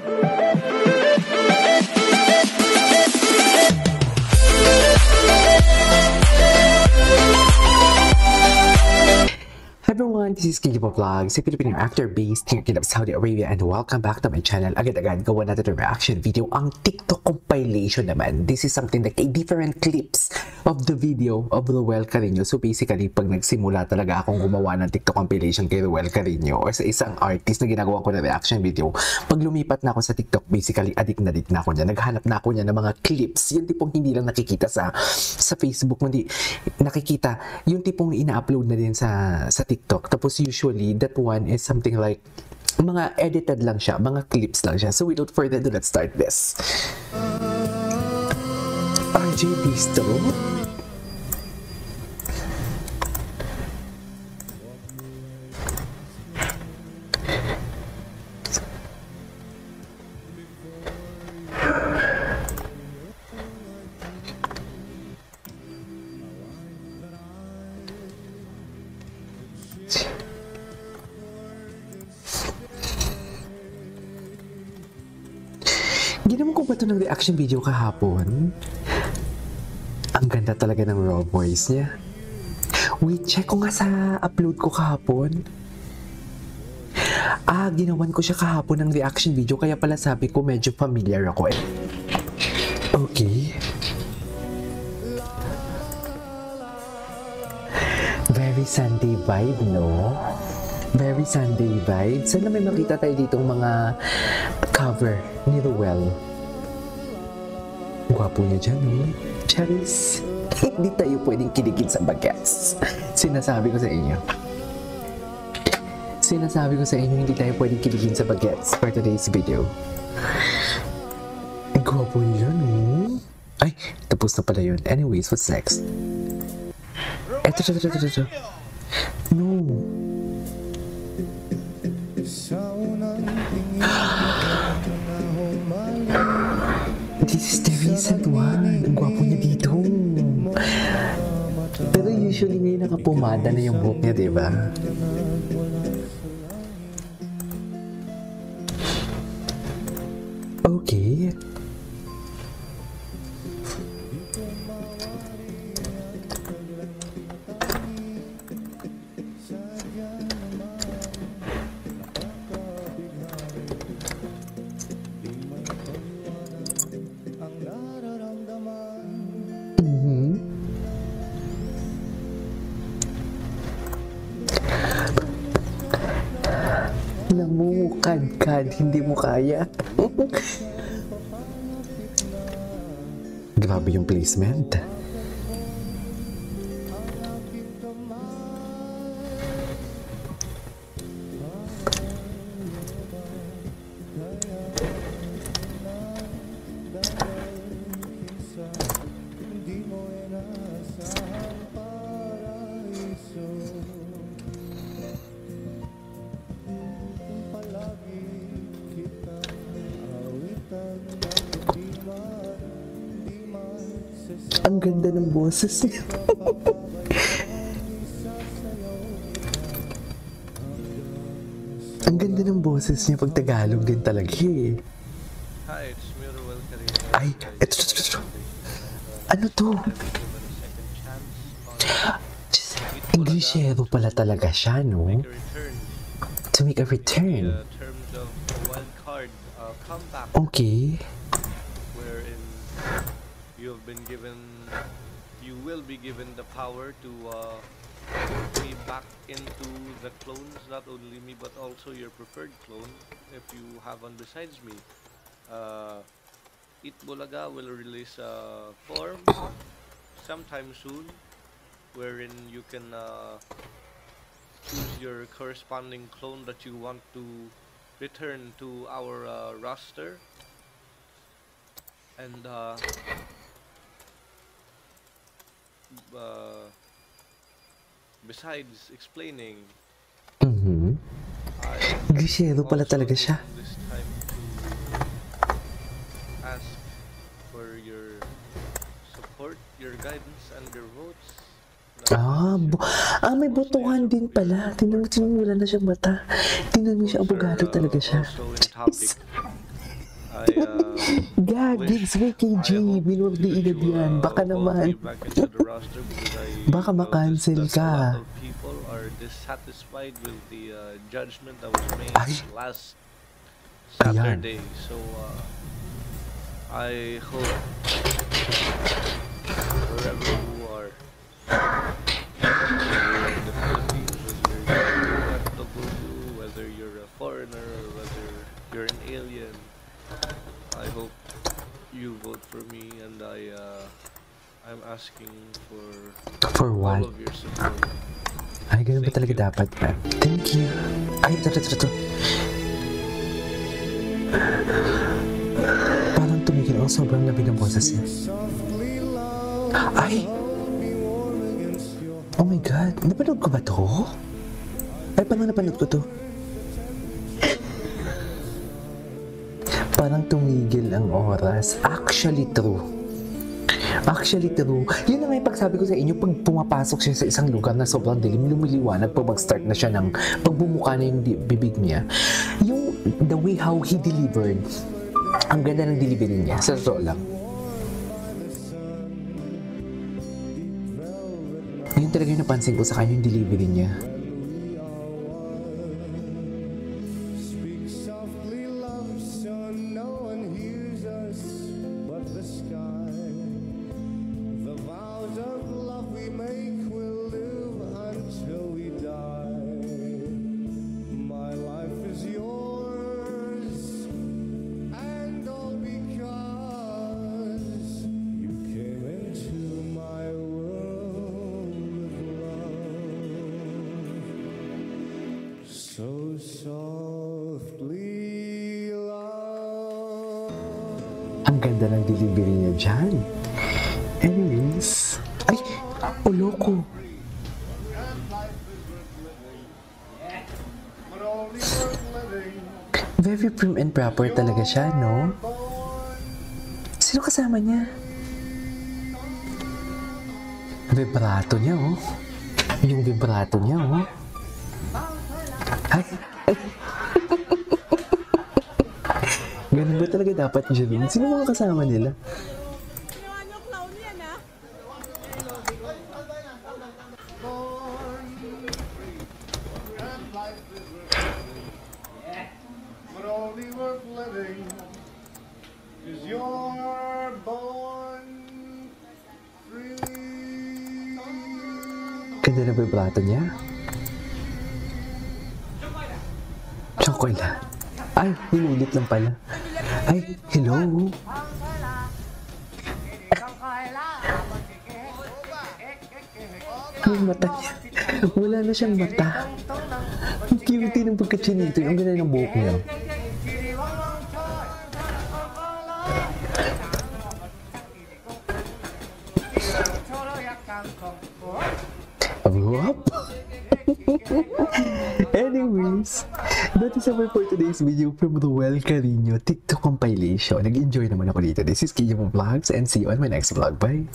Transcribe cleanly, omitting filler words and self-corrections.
Hi everyone, this is Kilipo Vlogs, a Filipino actor based here in Saudi Arabia, and welcome back to my channel. Agad-agad, gawa natin ng reaction video. Ang TikTok compilation naman. This is something like a different clips of the video of Ruel Carino. So basically, pag nagsimula talaga akong gumawa ng TikTok compilation kay Ruel Carino or sa isang artist na ginagawa ko na reaction video, pag lumipat na ako sa TikTok, basically addict na ako niya. Naghanap na ako niya ng mga clips. Yung tipong hindi lang nakikita sa Facebook, hindi nakikita. Yung tipong ina-upload na din sa TikTok. Tapos usually, that one is something like mga edited lang siya, mga clips lang siya. So without further ado, let's start this. RJ Bistro? Ginawa ko ba ito ng reaction video kahapon? Ang ganda talaga ng raw voice niya. Wait, check ko nga sa upload ko kahapon. Ginawan ko siya kahapon ng reaction video, kaya pala sabi ko medyo familiar ako eh. Okay. Very Sunday vibe, no? Very Sunday vibe. Sana may makita tayo ditong mga cover ni Ruel. Gwapo niya dyan, no? Charis. Hindi tayo pwedeng kiligin sa bagets. Sinasabi ko sa inyo. Sinasabi ko sa inyo, hindi tayo pwedeng kiligin sa bagets for today's video. Gwapo niya dyan, no? Ay, tapos na pala yun. Anyways, what's next? Eto. No. This is the recent one. Ang gwapo niya dito. Pero usually ngayon nakapumada na yung buhok niya, diba? Okay. Namumukad-kad, hindi mo kaya. Grabe yung placement. Ang ganda ng boses niya. Ang ganda ng boses niya pag Tagalog din talaga eh. Hi, it's me, Ruel Carino. Ay, ito. Ano to? Englishero pala talaga siya, no? To make a return. Terms of wild card comeback. Okay. Wherein you will be given the power to be back into the clones, not only me but also your preferred clone if you have one besides me. Itbulaga will release a form sometime soon wherein you can choose your corresponding clone that you want to return to our roster, and besides explaining, Englishero pala talaga siya. this time to ask for your support, your guidance, and your votes. May botohan din pala. Tinanong wala na siyang mata. Tinanong siya, abogado talaga siya. Also in topic, I Gagis, wish KJ, I hope binuwag di to edad yan. Baka vote naman. me back into the roster because I Baka noticed ma-cancel that a lot ka. of people are dissatisfied with the judgment that was made Ay, last ayan. Saturday. So I hope wherever you are, whether you're in the Philippines, whether you're at Togogo, whether you're a foreigner, or whether you're an alien, I hope you vote for me, and I'm asking for For all what? of your support. Ay, ganun ba Thank talaga you. dapat, ma'am? Thank you. Ay, ito. Parang tumigil ako, sobrang labig ng boses niya. Ay! Oh my God, napanood ko ba to? Ay, parang napanood ko to. Parang tumigil ang oras. Actually true. Yun na nga yung pagsabi ko sa inyo, pag pumapasok siya sa isang lugar na sobrang dilim, lumiliwanag, pag mag-start na siya ng pagbumuka na yung bibig niya. Yung the way how he delivered, ang ganda ng delivery niya, sa totoo lang. Yun talaga yung napansin ko sa kanya, yung delivery niya. So softly love. Ang ganda ng delivery niya dyan. Anyways, ay, ulo ko. Very prim and proper talaga siya, no? Sino kasama niya? Vibrato niya, oh. Yung vibrato niya, oh. Ay. Ganun ba talaga dapat dyan? Sino mga kasama nila? But only worth living is you're born free. Ganda na vibrato niya. Chocolate. Ay, hinulit lang pala. Ay, hello. Yung mata niya. Wala na siyang mata. Ang cute ng pagkachinito. Ang ganda ng buhok niya. Whoop! Anyways, that is all for today's video from Ruel Carino TikTok compilation. Nag-enjoy naman ako dito. This is Kiyo Vlogs and see you on my next vlog. Bye!